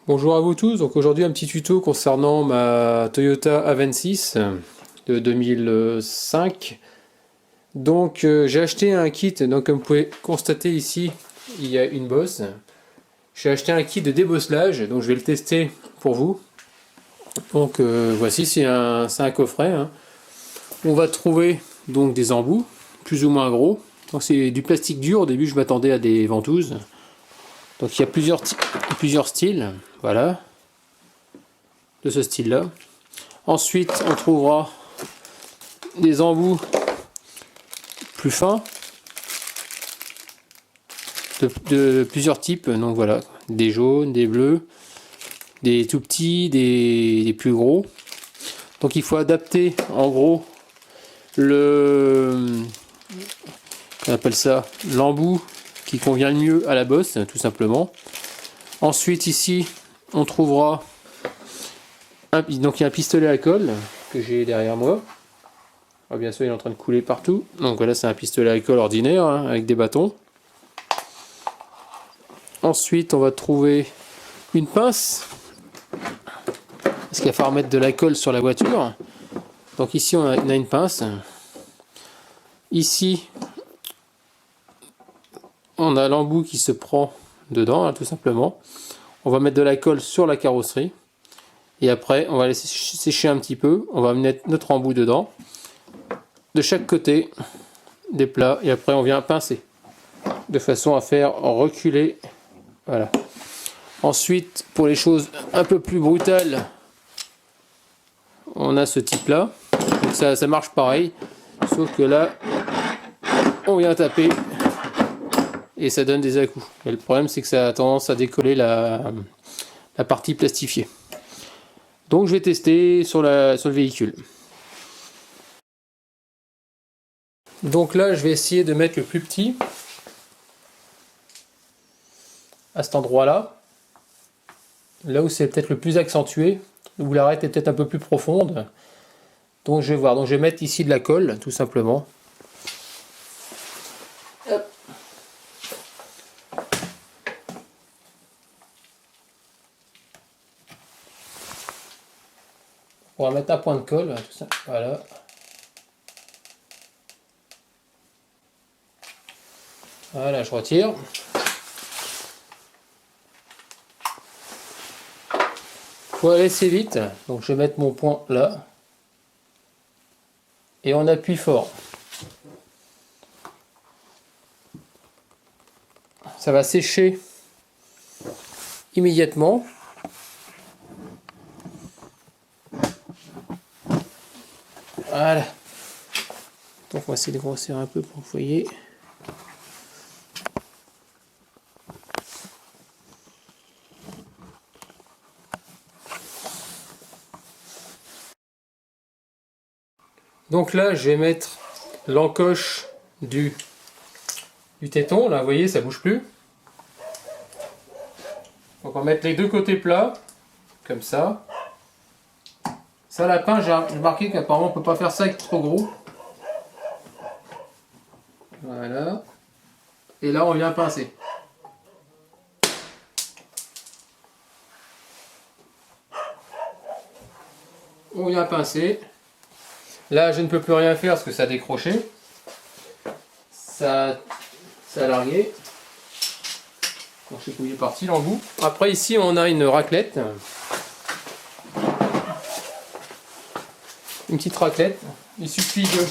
Bonjour à vous tous, donc aujourd'hui un petit tuto concernant ma Toyota A26 de 2005. Donc j'ai acheté un kit, donc comme vous pouvez constater ici, il y a une bosse. J'ai acheté un kit de débosselage, donc je vais le tester pour vous. Donc voici, c'est un coffret. Hein. On va trouver donc des embouts, plus ou moins gros. Donc c'est du plastique dur, au début je m'attendais à des ventouses. Donc il y a plusieurs styles, voilà, de ce style-là. Ensuite, on trouvera des embouts plus fins de plusieurs types. Donc voilà, des jaunes, des bleus, des tout petits, des plus gros. Donc il faut adapter en gros on appelle ça l'embout qui convient le mieux à la bosse, tout simplement. Ensuite ici, on trouvera donc il y a un pistolet à colle que j'ai derrière moi. Alors bien sûr, il est en train de couler partout. Donc voilà, c'est un pistolet à colle ordinaire hein, avec des bâtons. Ensuite, on va trouver une pince parce qu'il va falloir mettre de la colle sur la voiture. Donc ici, on a une pince. Ici, on a l'embout qui se prend dedans, hein, tout simplement. On va mettre de la colle sur la carrosserie. Et après, on va laisser sécher un petit peu. On va mettre notre embout dedans. De chaque côté des plats. Et après, on vient pincer. De façon à faire reculer. Voilà. Ensuite, pour les choses un peu plus brutales, on a ce type-là. Donc ça marche pareil. Sauf que là, on vient taper. Et ça donne des à-coups. Et le problème, c'est que ça a tendance à décoller la partie plastifiée. Donc je vais tester sur le véhicule. Donc là, je vais essayer de mettre le plus petit à cet endroit-là. Là où c'est peut-être le plus accentué, où l'arête est peut-être un peu plus profonde. Donc je vais voir. Donc je vais mettre ici de la colle, tout simplement. Hop. On va mettre un point de colle, tout ça. Voilà. Voilà, je retire. Faut aller assez vite, donc je vais mettre mon point là. Et on appuie fort. Ça va sécher immédiatement. Voilà. Donc on va essayer de grossir un peu pour que vous voyez. Donc là, je vais mettre l'encoche du téton. Là, vous voyez, ça bouge plus. Donc on va mettre les deux côtés plats, comme ça. Ça, la pince, j'ai remarqué qu'apparemment on peut pas faire ça avec trop gros. Voilà. Et là, on vient pincer. On vient pincer. Là, je ne peux plus rien faire parce que ça a décroché. Ça a largué. Donc, je sais qu'il est parti l'embout. Après, ici, on a une raclette. Une petite raclette. Il suffit de...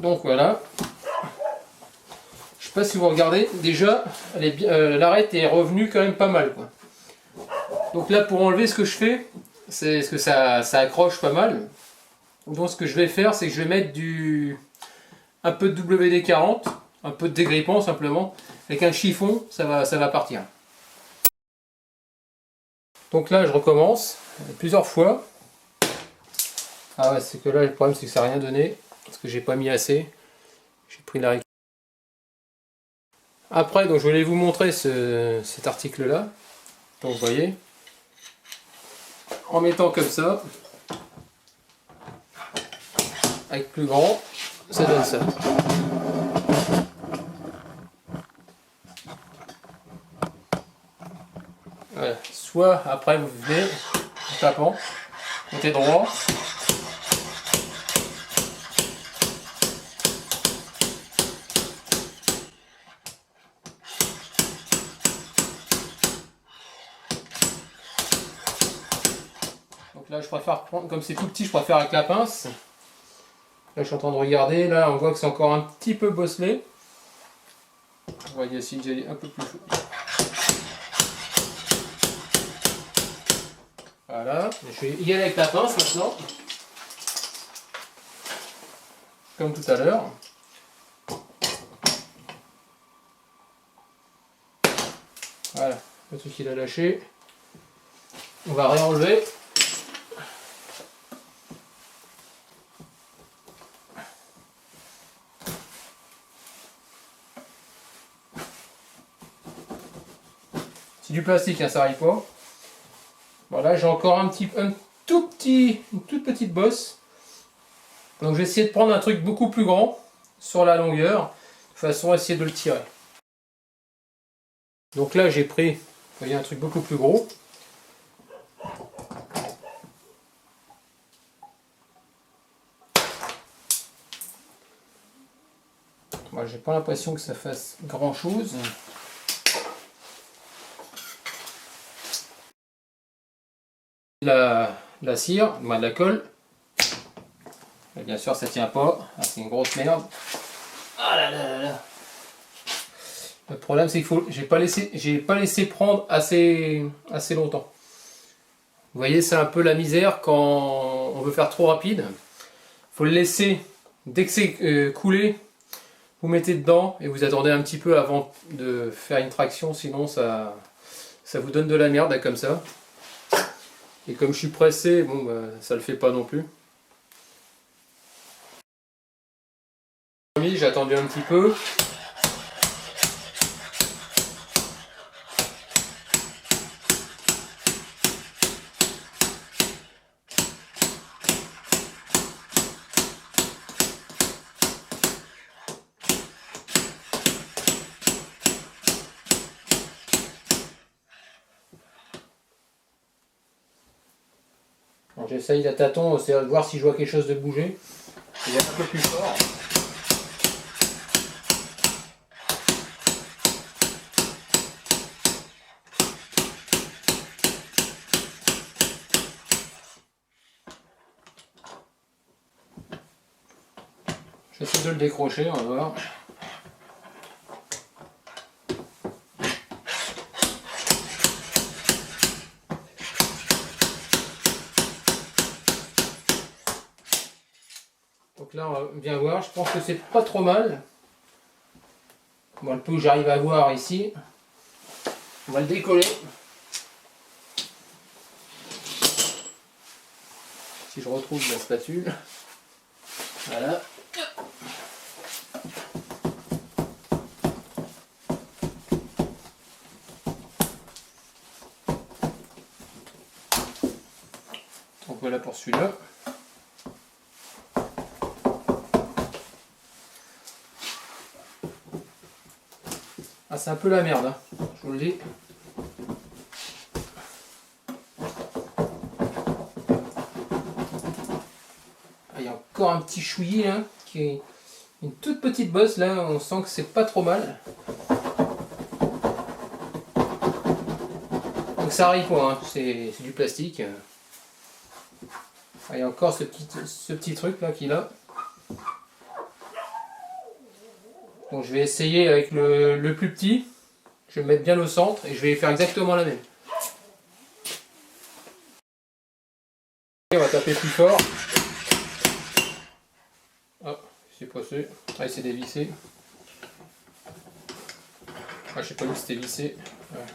Donc voilà. Je sais pas si vous regardez, déjà l'arête est revenue quand même pas mal, quoi. Donc là, pour enlever, ce que je fais, c'est ce que ça accroche pas mal. Donc ce que je vais faire, c'est que je vais mettre un peu de WD-40, un peu de dégrippant simplement, avec un chiffon, ça va partir. Donc là, je recommence plusieurs fois. Ah ouais, c'est que là, le problème, c'est que ça n'a rien donné, parce que j'ai pas mis assez. J'ai pris la... Après, donc je voulais vous montrer cet article-là. Donc vous voyez, en mettant comme ça, avec plus grand, ça donne ça. Voilà. Soit après vous venez en tapant, côté droit. Donc là je préfère prendre, comme c'est tout petit, je préfère avec la pince. Là je suis en train de regarder, là on voit que c'est encore un petit peu bosselé. On va essayer d'y aller un peu plus chaud. Voilà, je vais y aller avec la pince maintenant. Comme tout à l'heure. Voilà, le truc il a lâché. On va réenlever. C'est du plastique, hein, ça arrive pas. Voilà, j'ai encore une toute petite bosse. Donc je vais essayer de prendre un truc beaucoup plus grand sur la longueur, de façon à essayer de le tirer. Donc là j'ai pris, vous voyez, un truc beaucoup plus gros. Moi j'ai pas l'impression que ça fasse grand chose. La cire, de la colle. Et bien sûr ça tient pas, ah, c'est une grosse merde. Ah là là là là. Le problème c'est qu'il j'ai pas laissé prendre assez longtemps. Vous voyez, c'est un peu la misère quand on veut faire trop rapide. Il faut le laisser, dès que c'est coulé, vous mettez dedans et vous attendez un petit peu avant de faire une traction, sinon ça vous donne de la merde là, comme ça. Et comme je suis pressé, bon bah, ça le fait pas non plus. J'ai attendu un petit peu. J'essaye à tâton, c'est de voir si je vois quelque chose de bouger. Je vais un peu plus fort. J'essaie de le décrocher, on va voir. Donc là, on va bien voir. Je pense que c'est pas trop mal. Bon, le peu que j'arrive à voir ici, on va le décoller. Si je retrouve la spatule. Voilà. Donc voilà pour celui-là. Ah, c'est un peu la merde, hein, je vous le dis. Ah, il y a encore un petit chouillis là, qui est une toute petite bosse là, on sent que c'est pas trop mal. Donc ça arrive pas, hein, c'est du plastique. Ah, il y a encore ce petit truc là qui est là. Donc je vais essayer avec le plus petit, je vais le mettre bien au centre et je vais faire exactement la même. On va taper plus fort. Ah, c'est passé. Ah, c'est dévissé. Ah, je sais pas où c'était vissé. Ouais.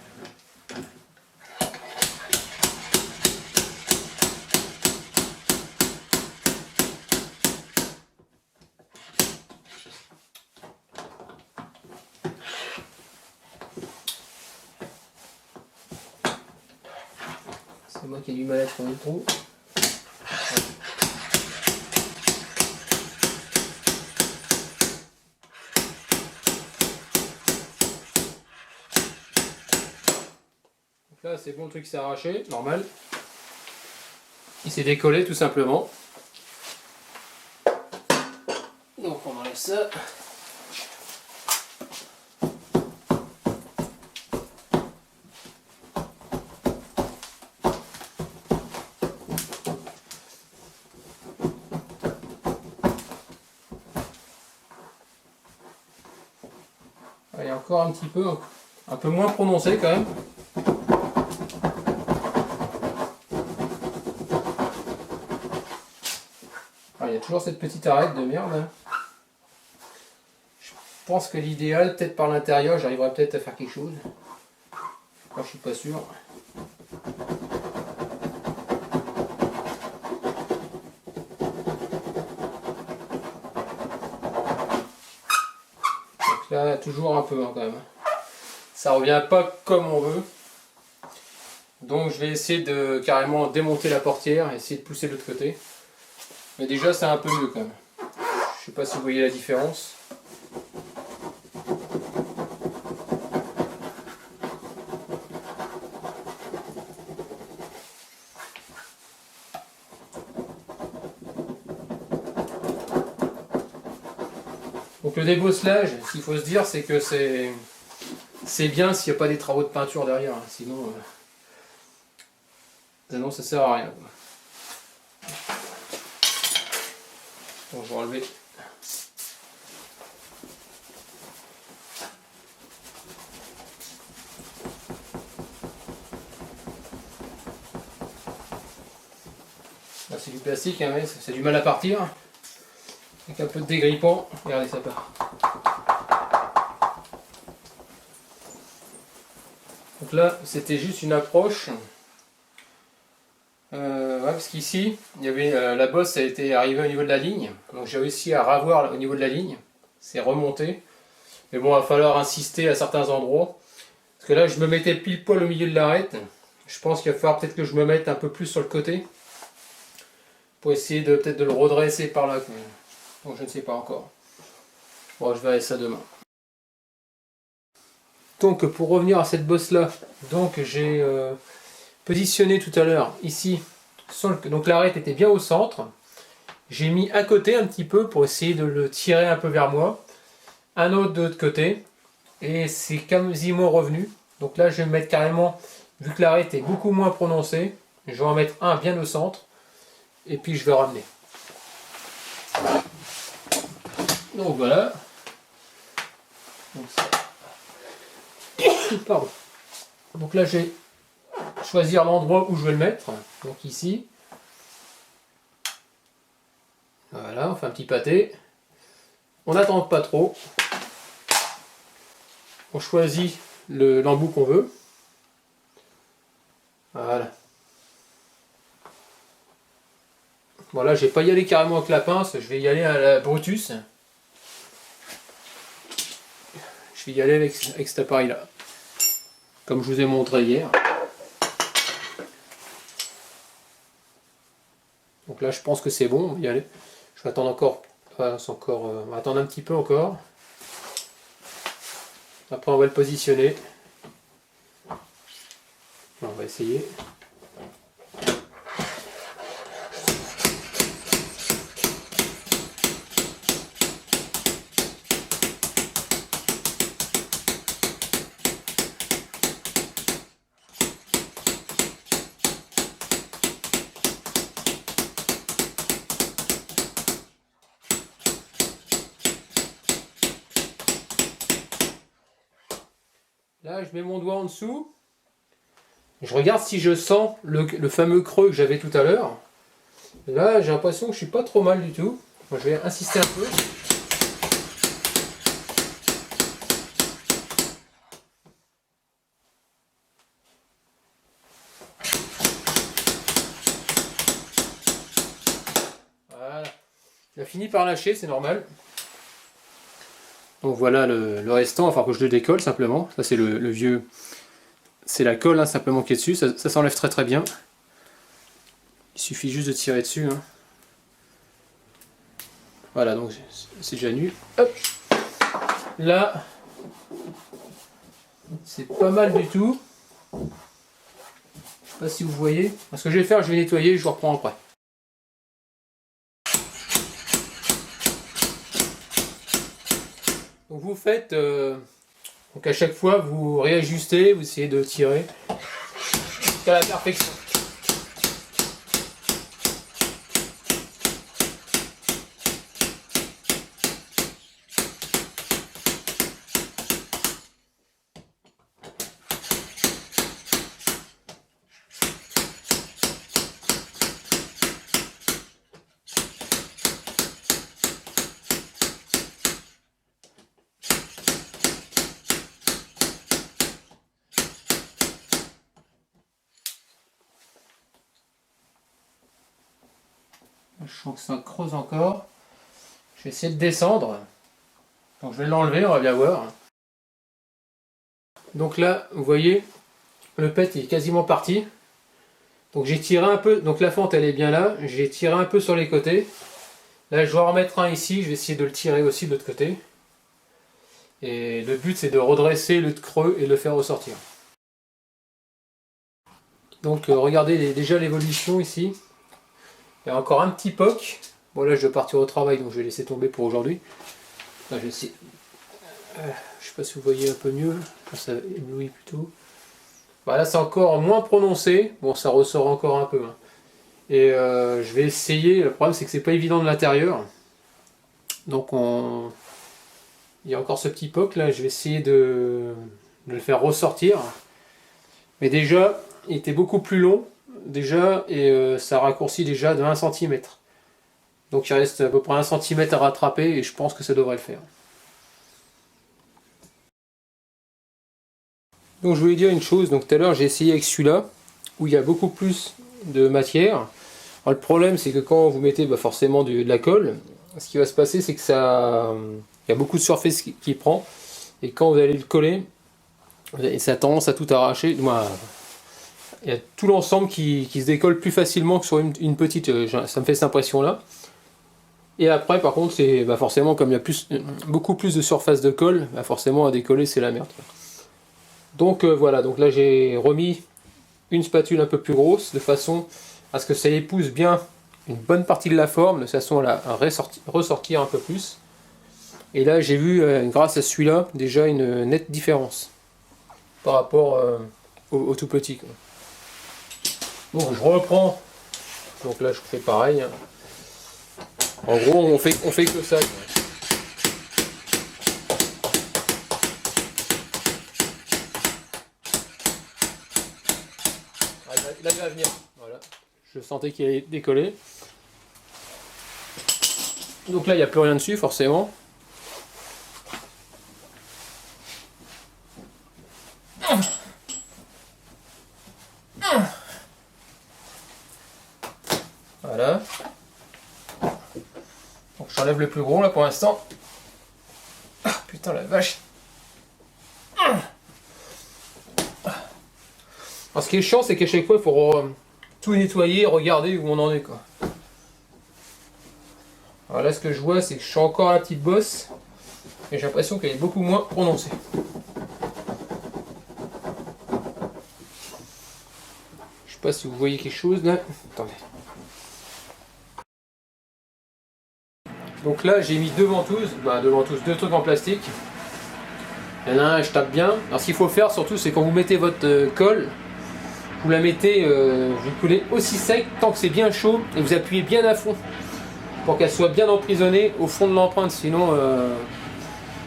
C'est moi qui ai du mal à trouver le trou. là c'est bon, le truc s'est arraché, normal. Il s'est décollé tout simplement. Donc on enlève ça. Il y a encore un petit peu, un peu moins prononcé quand même. Il y a toujours cette petite arête de merde. Je pense que l'idéal, peut-être par l'intérieur, j'arriverai peut-être à faire quelque chose. Moi, je suis pas sûr. Donc là, toujours un peu quand même. Ça revient pas comme on veut. Donc je vais essayer de carrément démonter la portière et essayer de pousser de l'autre côté. Mais déjà c'est un peu mieux quand même. Je sais pas si vous voyez la différence. Donc le débosselage, ce qu'il faut se dire, c'est que c'est bien s'il n'y a pas des travaux de peinture derrière. Sinon, ça sert à rien. Bon, je vais enlever. Là c'est du plastique, hein, mais c'est du mal à partir. Avec un peu de dégrippant, regardez ça part. Donc là c'était juste une approche. Ouais, parce qu'ici, il y avait la bosse a été arrivée au niveau de la ligne, donc j'ai réussi à ravoir au niveau de la ligne, c'est remonté. Mais bon, il va falloir insister à certains endroits, parce que là je me mettais pile poil au milieu de l'arête. Je pense qu'il va falloir peut-être que je me mette un peu plus sur le côté, pour essayer de peut-être de le redresser par là. Donc je ne sais pas encore. Bon, je verrai ça demain. Donc pour revenir à cette bosse là, donc j'ai positionné tout à l'heure ici. Donc l'arête était bien au centre. J'ai mis à côté un petit peu pour essayer de le tirer un peu vers moi. Un autre de l'autre côté. Et c'est quasiment revenu. Donc là je vais me mettre carrément, vu que l'arête est beaucoup moins prononcée, je vais en mettre un bien au centre. Et puis je vais ramener. Donc voilà. Donc, pardon. Donc là je vais choisir l'endroit où je vais le mettre. Donc ici. Voilà, on fait un petit pâté. On n'attend pas trop. On choisit l'embout qu'on veut. Voilà. Bon là, je vais pas y aller carrément avec la pince, je vais y aller à la Brutus. Je vais y aller avec cet appareil-là. Comme je vous ai montré hier. Donc là, je pense que c'est bon, on va y aller. Je vais attendre encore. On va attendre un petit peu encore. Après on va le positionner. On va essayer. Là, je mets mon doigt en dessous. Je regarde si je sens le fameux creux que j'avais tout à l'heure. Là, j'ai l'impression que je suis pas trop mal du tout. Moi, je vais insister un peu. Voilà. Il a fini par lâcher, c'est normal. Donc voilà le restant, enfin que je le décolle simplement. Ça c'est le vieux, c'est la colle hein, simplement qui est dessus, ça s'enlève très très bien. Il suffit juste de tirer dessus. Hein. Voilà, donc c'est déjà nu. Hop. Là, c'est pas mal du tout. sais pas si vous voyez. Ce que je vais faire, je vais nettoyer, je vous reprends après. Donc vous faites, donc à chaque fois vous réajustez, vous essayez de tirer jusqu'à la perfection. Je sens que ça creuse encore. Je vais essayer de descendre. Donc je vais l'enlever, on va bien voir. Donc là, vous voyez, le pet est quasiment parti. Donc j'ai tiré un peu, donc la fente elle est bien là. J'ai tiré un peu sur les côtés. Là je vais en remettre un ici, je vais essayer de le tirer aussi de l'autre côté. Et le but c'est de redresser le creux et de le faire ressortir. Donc regardez déjà l'évolution ici. Il y a encore un petit poc. Bon là je dois partir au travail donc je vais laisser tomber pour aujourd'hui. Là je vais essayer. Je sais pas si vous voyez un peu mieux. Ça éblouit plutôt. Voilà, c'est encore moins prononcé. Bon ça ressort encore un peu. Hein. Et je vais essayer. Le problème c'est que c'est pas évident de l'intérieur. Donc il y a encore ce petit poc là. Je vais essayer de le faire ressortir. Mais déjà il était beaucoup plus long. Déjà et ça raccourcit déjà de 1 cm. Donc il reste à peu près 1 cm à rattraper et je pense que ça devrait le faire. Donc je voulais dire une chose, donc tout à l'heure j'ai essayé avec celui-là où il y a beaucoup plus de matière. Alors, le problème c'est que quand vous mettez forcément de la colle, ce qui va se passer c'est que ça, il y a beaucoup de surface qui prend et quand vous allez le coller, ça a tendance à tout arracher. Il y a tout l'ensemble qui se décolle plus facilement que sur une petite, ça me fait cette impression là. Et après par contre c'est forcément comme il y a beaucoup plus de surface de colle, forcément à décoller c'est la merde. Donc voilà, donc là j'ai remis une spatule un peu plus grosse de façon à ce que ça épouse bien une bonne partie de la forme, de façon à ressortir un peu plus. Et là j'ai vu grâce à celui-là déjà une nette différence par rapport au tout petit. Quoi. Donc je reprends, donc là je fais pareil. En gros on fait que ça. Il avait à venir. Voilà. Je sentais qu'il allait décoller. Donc là il n'y a plus rien dessus forcément. Voilà. Donc j'enlève le plus gros là pour l'instant. Ah, putain la vache. Alors, ce qui est chiant c'est qu'à chaque fois il faut tout nettoyer, regarder où on en est quoi. Alors là ce que je vois c'est que je suis encore à la petite bosse et j'ai l'impression qu'elle est beaucoup moins prononcée. Je sais pas si vous voyez quelque chose là. Attendez. Donc là j'ai mis deux ventouses, deux trucs en plastique. Il y en a un, je tape bien. Alors ce qu'il faut faire surtout c'est quand vous mettez votre colle, vous la mettez, vous coulez aussi sec tant que c'est bien chaud et vous appuyez bien à fond pour qu'elle soit bien emprisonnée au fond de l'empreinte, sinon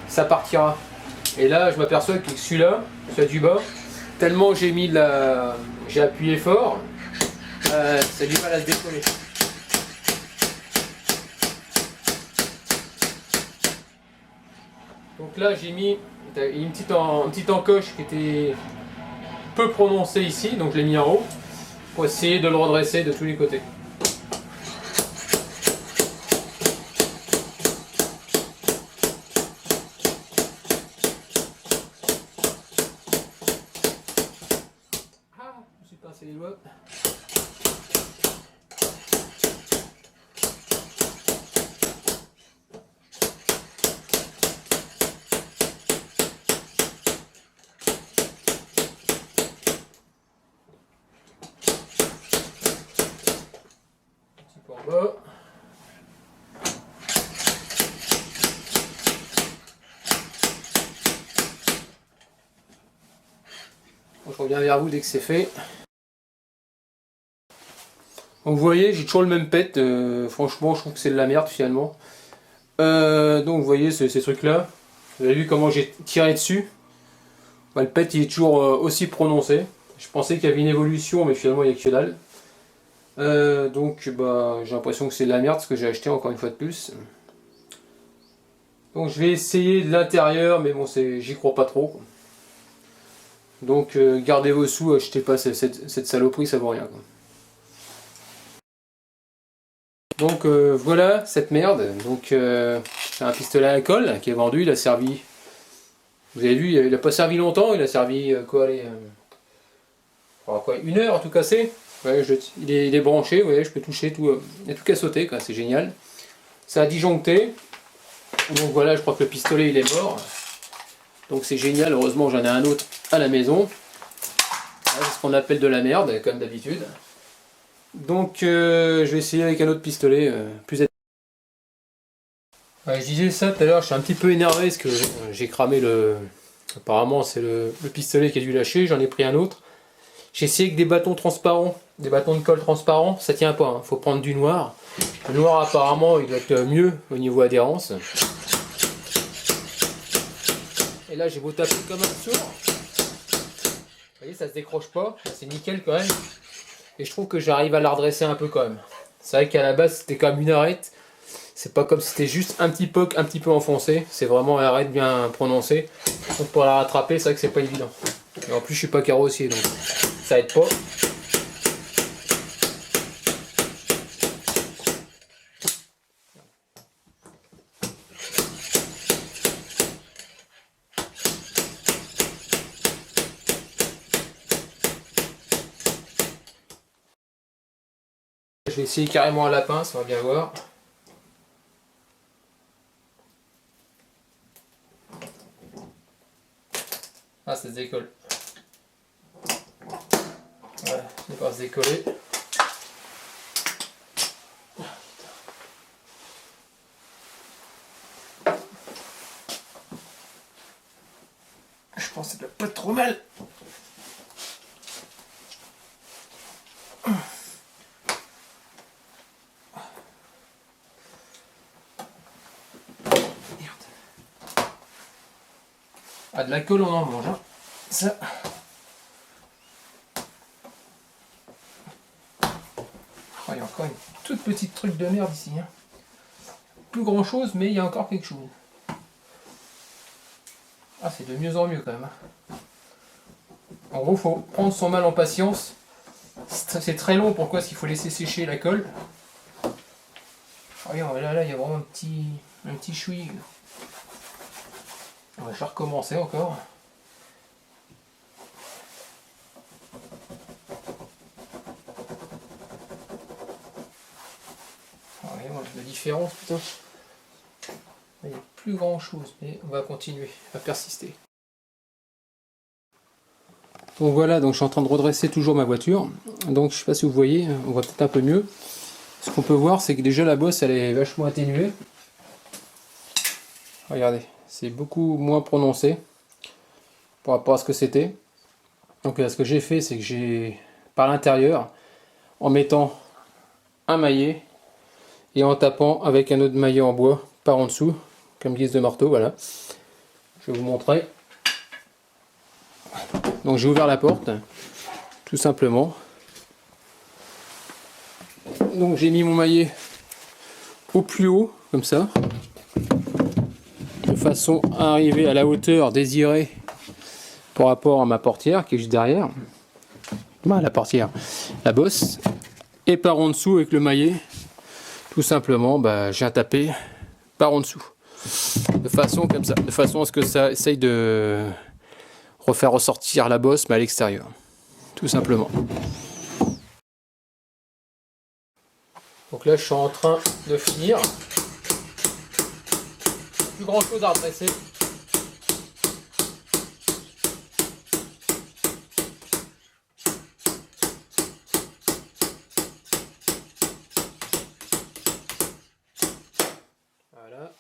ça partira. Et là je m'aperçois que celui-là, celui du bas, tellement j'ai appuyé fort, ça a du mal à se décoller. Donc là j'ai mis une petite encoche qui était peu prononcée ici, donc je l'ai mis en haut pour essayer de le redresser de tous les côtés. Ah, je me suis pincé les doigts. je reviens vers vous dès que c'est fait. Donc vous voyez, j'ai toujours le même pet, franchement je trouve que c'est de la merde finalement. Donc vous voyez ces trucs là, vous avez vu comment j'ai tiré dessus. Bah, le pet il est toujours aussi prononcé. Je pensais qu'il y avait une évolution mais finalement il n'y a que dalle. Donc bah, j'ai l'impression que c'est de la merde ce que j'ai acheté encore une fois de plus. Donc je vais essayer de l'intérieur mais bon j'y crois pas trop. Donc gardez vos sous, achetez pas cette saloperie, ça vaut rien quoi. Donc voilà cette merde. Donc c'est un pistolet à colle qui est vendu, il a servi. Vous avez vu, il n'a pas servi longtemps, il a servi quoi, allez, quoi, 1 heure à tout casser. Ouais, il est branché, vous voyez, je peux toucher tout, il y a tout qu'à sauter, c'est génial. Ça a disjoncté. Donc voilà, je crois que le pistolet il est mort. Donc c'est génial, heureusement j'en ai un autre à la maison. C'est ce qu'on appelle de la merde, comme d'habitude. Donc je vais essayer avec un autre pistolet plus. Ouais, je disais ça tout à l'heure, je suis un petit peu énervé parce que j'ai cramé le. Apparemment c'est le pistolet qui a dû lâcher, j'en ai pris un autre. J'ai essayé avec des bâtons transparents, des bâtons de colle transparents, ça tient pas, faut prendre du noir. Le noir apparemment il doit être mieux au niveau adhérence. Et là j'ai beau taper comme un sourd. Vous voyez ça se décroche pas, c'est nickel quand même. Et je trouve que j'arrive à la redresser un peu quand même. C'est vrai qu'à la base c'était comme une arête. C'est pas comme si c'était juste un petit peu enfoncé. C'est vraiment un arête bien prononcé. Donc pour la rattraper, c'est vrai que c'est pas évident. Et en plus je suis pas carrossier donc ça aide pas. Je vais essayer carrément à la pince, on va bien voir. Ah, ça se décolle. Voilà, il va se décoller. Je pense que ça doit pas être trop mal. Ah, de la colle on en mange, hein. Ça. Oh, il y a encore une toute petite truc de merde ici, hein. Plus grand chose, mais il y a encore quelque chose. Ah, c'est de mieux en mieux quand même, hein. En gros, faut prendre son mal en patience. C'est très long, pourquoi? Parce qu'il faut laisser sécher la colle. Regarde, là, il y a vraiment un petit chouï. On va recommencer encore. Regarde la différence, putain. Il n'y a plus grand chose, mais on va continuer à persister. Donc voilà, donc je suis en train de redresser toujours ma voiture. Donc je sais pas si vous voyez, on voit peut-être un peu mieux. Ce qu'on peut voir, c'est que déjà la bosse elle est vachement atténuée. Regardez, c'est beaucoup moins prononcé par rapport à ce que c'était. Donc là, ce que j'ai fait, c'est que j'ai par l'intérieur, en mettant un maillet et en tapant avec un autre maillet en bois par en dessous, comme guise de marteau, voilà. Je vais vous montrer. Donc j'ai ouvert la porte, tout simplement. Donc j'ai mis mon maillet au plus haut, comme ça, de façon à arriver à la hauteur désirée par rapport à ma portière qui est juste derrière. La portière, la bosse. Et par en dessous avec le maillet, tout simplement, j'ai tapé par en dessous. De façon comme ça, de façon à ce que ça essaye de refaire ressortir la bosse, mais à l'extérieur. Tout simplement. Donc là, je suis en train de finir. Plus grand chose à redresser. Voilà.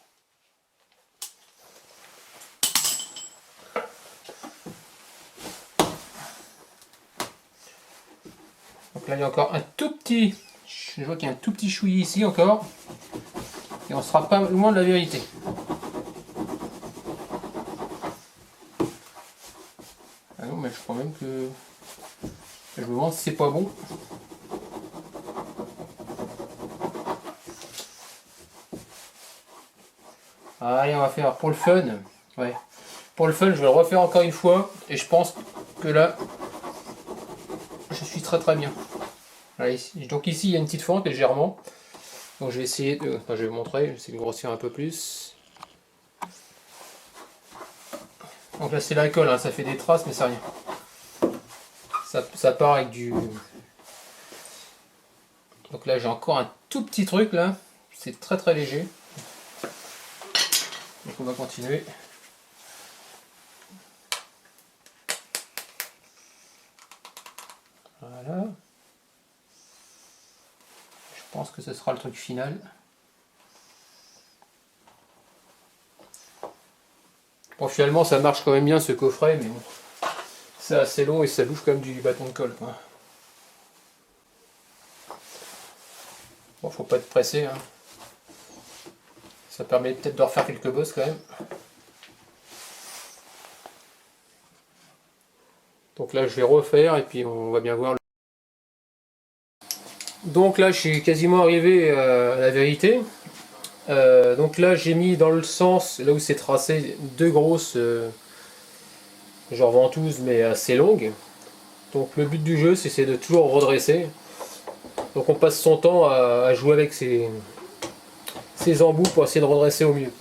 là il y a encore un tout petit, je vois qu'il y a un tout petit chouillis ici encore, et on sera pas loin de la vérité. Ah non, mais je crois même que je me demande si c'est pas bon. Allez, on va faire pour le fun. Ouais. Pour le fun, je vais le refaire encore une fois, et je pense que là, je suis très bien. Allez, donc ici, il y a une petite fente légèrement. Donc je vais essayer de, enfin, je vais vous montrer, je vais essayer de grossir un peu plus. Donc là c'est l'alcool, hein, ça fait des traces mais c'est rien. Ça part avec du... Donc là j'ai encore un tout petit truc là, c'est très léger. Donc on va continuer. Voilà. Je pense que ce sera le truc final. Bon, finalement ça marche quand même bien ce coffret, mais bon, c'est assez long et ça bouffe quand même du bâton de colle, quoi. Bon, faut pas être pressé, hein. Ça permet peut-être de refaire quelques bosses quand même. Donc là je vais refaire et puis on va bien voir. Donc là je suis quasiment arrivé à la vérité. Donc là j'ai mis dans le sens, là où c'est tracé, deux grosses genre ventouses mais assez longues. Donc le but du jeu c'est de toujours redresser. Donc on passe son temps à jouer avec ces embouts pour essayer de redresser au mieux.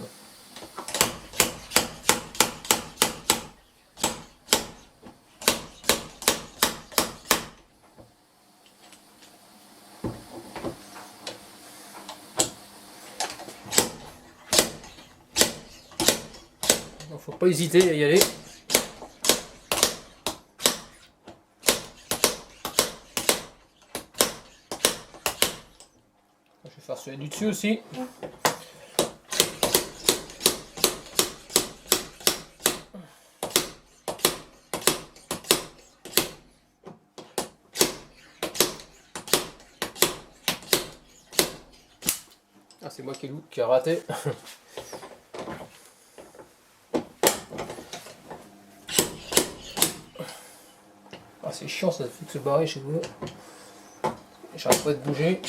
Donc faut pas hésiter à y aller. Je vais faire celui du dessus aussi. Ah, c'est moi qui a raté. Ah, c'est chiant, ça fait que se barrer chez vous. J'arrête pas de bouger.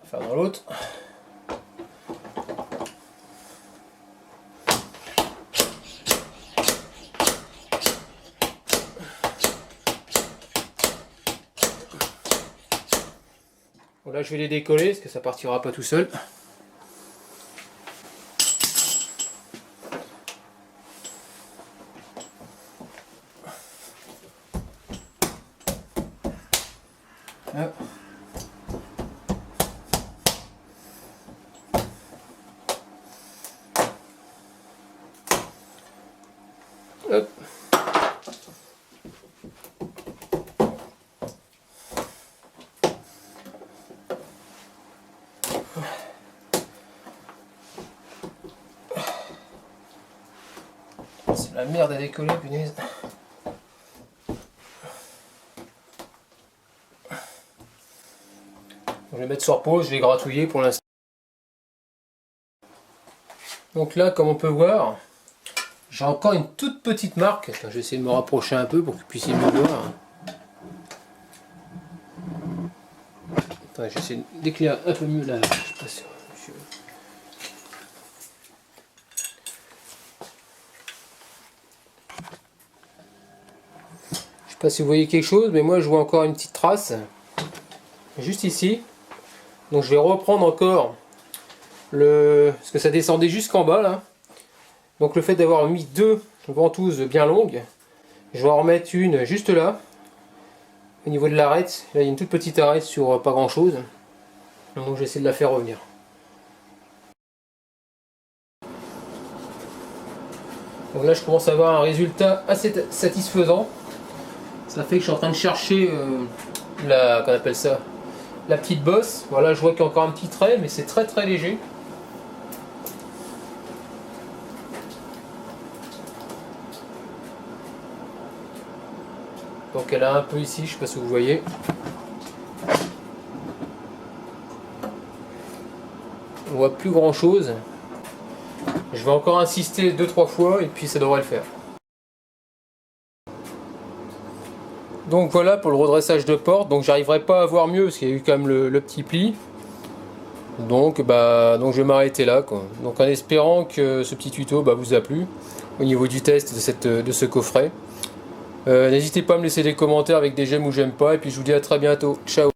On va faire dans l'autre. Bon, là je vais les décoller parce que ça partira pas tout seul. Hop. Hop. C'est la merde à décoller, punaise. Je vais mettre sur pause, je vais gratouiller pour l'instant. Donc là, comme on peut voir, j'ai encore une toute petite marque. Attends, je vais essayer de me rapprocher un peu pour que vous puissiez me voir. Attends, j'essaie d'éclairer un peu mieux là. Je sais pas si... Je sais pas si vous voyez quelque chose, mais moi je vois encore une petite trace. Juste ici. Donc je vais reprendre encore parce que ça descendait jusqu'en bas là. Donc le fait d'avoir mis deux ventouses bien longues, je vais en remettre une juste là. Au niveau de l'arête, là il y a une toute petite arête sur pas grand chose. Donc j'essaie de la faire revenir. Donc là je commence à avoir un résultat assez satisfaisant. Ça fait que je suis en train de chercher qu'on appelle ça, la petite bosse. Voilà, je vois qu'il y a encore un petit trait, mais c'est très léger. Donc elle a un peu ici, je sais pas si vous voyez. On voit plus grand chose. Je vais encore insister 2-3 fois et puis ça devrait le faire. Donc voilà pour le redressage de porte. Donc j'arriverai pas à voir mieux parce qu'il y a eu quand même le petit pli. Donc je vais m'arrêter là, quoi. Donc en espérant que ce petit tuto vous a plu au niveau du test de ce coffret. N'hésitez pas à me laisser des commentaires avec des j'aime ou j'aime pas. Et puis je vous dis à très bientôt. Ciao.